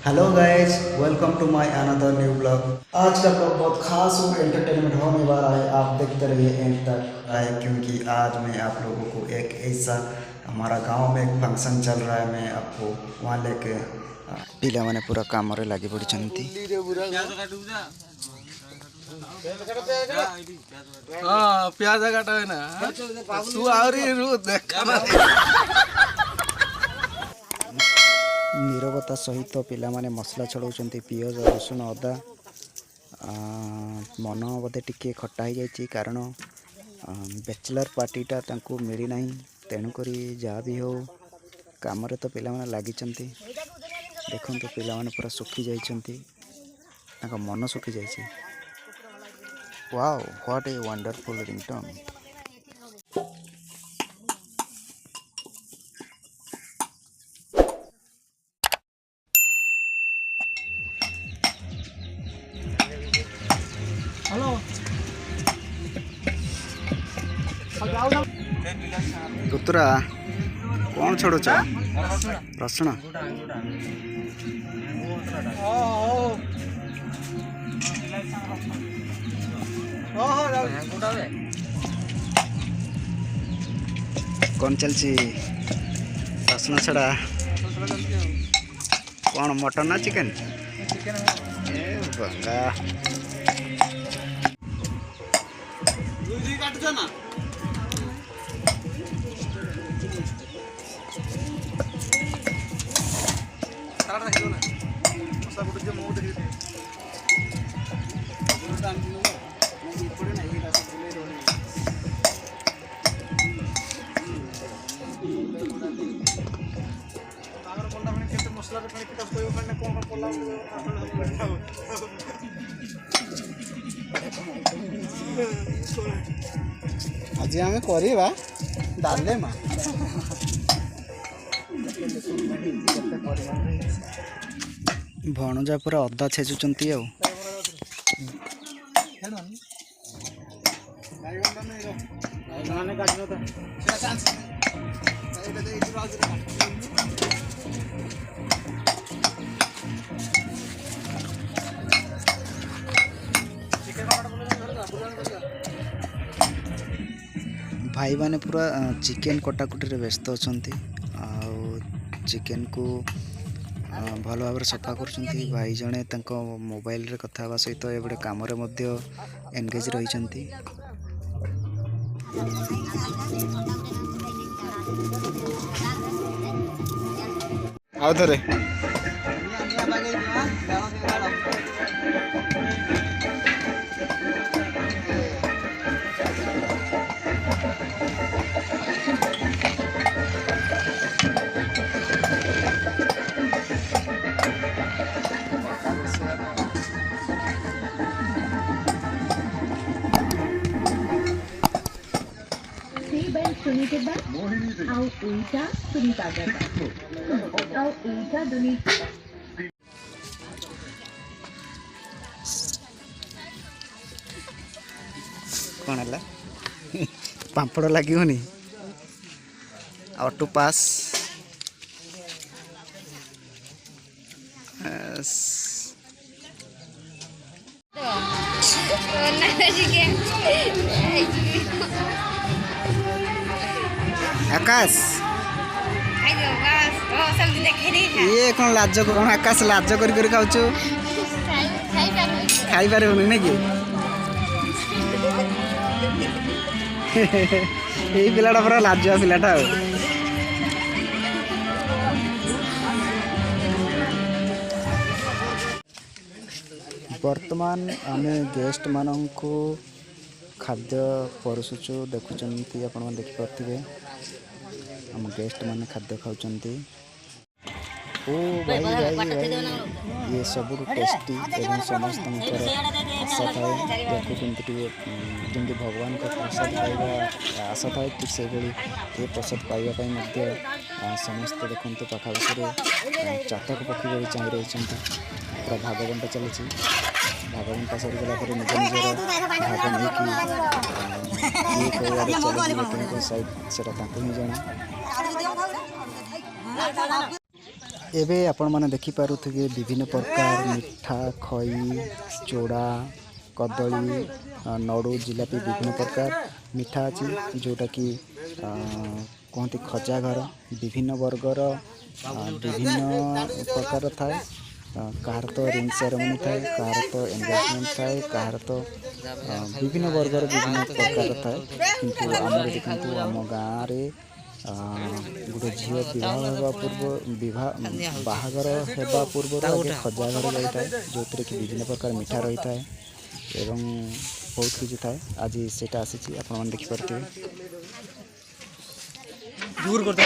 Hello guys, welcome to my another new blog. आज का blog बहुत खास और एंटरटेनमेंट होने वाला है। आप देखते रहिए एंड तक आए, क्योंकि आज मैं आप लोगों को एक ऐसा हमारा गांव में एक फंक्शन चल रहा है, मैं आपको वहाँ लेके पिला मैंने पूरा काम लगी पड़ी। हाँ प्याज काटा है ना तू आवरी रू देख नीरवता सहित पिला माने मसला छड़ाउछंती, पियाज रसुण अदा। मन बोधे टिके खट्टा हो जाए, कारण बैचलर पार्टीटा तांको मिली नहीं। तेणुक जहाँ भी हो काम तो पिला माने लागिचंती। देखो पिला माने पूरा सुखी जाइछंती, तांका मन सुखी जाइछि। Wow, what a wonderful ringtone. Hello पुतरा कौन छोड़ुच? रसुण कौन चलची? रसुण छड़ा कौन मटन ना चिकन? ए बंगा आज आम करवा डाले मा भणजा पूरा अदा छेचुंती। भाई माने पूरा चिकेन कटाकुटी व्यस्त अच्छा। चिकेन को भल भाव सफा कर भाई जड़े मोबाइल रे कथा हवा सहित एबडे काम रे मध्य एंगेज रही। आउ थरे सुनीता आउ एटा सुनीता आउ एटा दुनीता कौन है पापड़ लगे ऑटो पास आकाश ये कौन लाज कौन आकाश लाज कर खाऊ खाई पार ना कि यही पिलाटा पूरा लाजुआ पिलाटा। वर्तमान आम गेस्ट मानक खाद्य परसुचु देखुंत आपण देखिपे आम गेस्ट माने खाद्य खाऊंट। ओ भाई भाई भाई ये सब टेस्टी एवं समस्त आशा थाए जमी भगवान का प्रसाद पाइबा आशा थाए, ठीक से ये प्रसाद पाइबापी समस्त देखते पाखापाखि चातक पक्षी भी चाह रही पूरा भागवंटा चली। भागवंटा सरीगला निज निजर भाग नहीं चलिए साइड से ही जाना। ଏବେ ଆପଣମାନେ ଦେଖିପାରୁଥିବେ ବିଭିନ୍ନ ପ୍ରକାର ମିଠା ଖଇ ଚୋଡ଼ା କଦଳୀ ନଡ଼ୁ ଜିଲାପି ବିଭିନ୍ନ ପ୍ରକାର ମିଠା ଅଛି ଯେଉଁଟାକି କୁହନ୍ତି ଖଜା ଘର ବିଭିନ୍ନ ବର୍ଗର ବିଭିନ୍ନ ପ୍ରକାର ଥାଏ। କାହାର ତ ରିଙ୍ଗ ସେରେମନି ଥାଏ, କାହାର ତ ଏନଗେଜମେଣ୍ଟ ଥାଏ, କାହାର ତ ବିଭିନ୍ନ ବର୍ଗର ବିଭିନ୍ନ ପ୍ରକାର ଥାଏ। କିନ୍ତୁ ଆମର ଦେଖନ୍ତୁ ଆମ ଗାଁରେ ଗୋଟେ ଝିଅ ବାହାଘର ହେବା ପୂର୍ବରୁ ଆଗେ ଖଜା ଘର ଯାଇଥାଏ, ଯେଉଁଥିରେ କି ବିଭିନ୍ନ ପ୍ରକାର ମିଠା ରହିଥାଏ ଏବଂ ବହୁତ କିଛି ଥାଏ। ଆଜି ସେଇଟା ଆସିଛି, ଆପଣମାନେ ଦେଖିପାରୁଥିବେ। दूर करते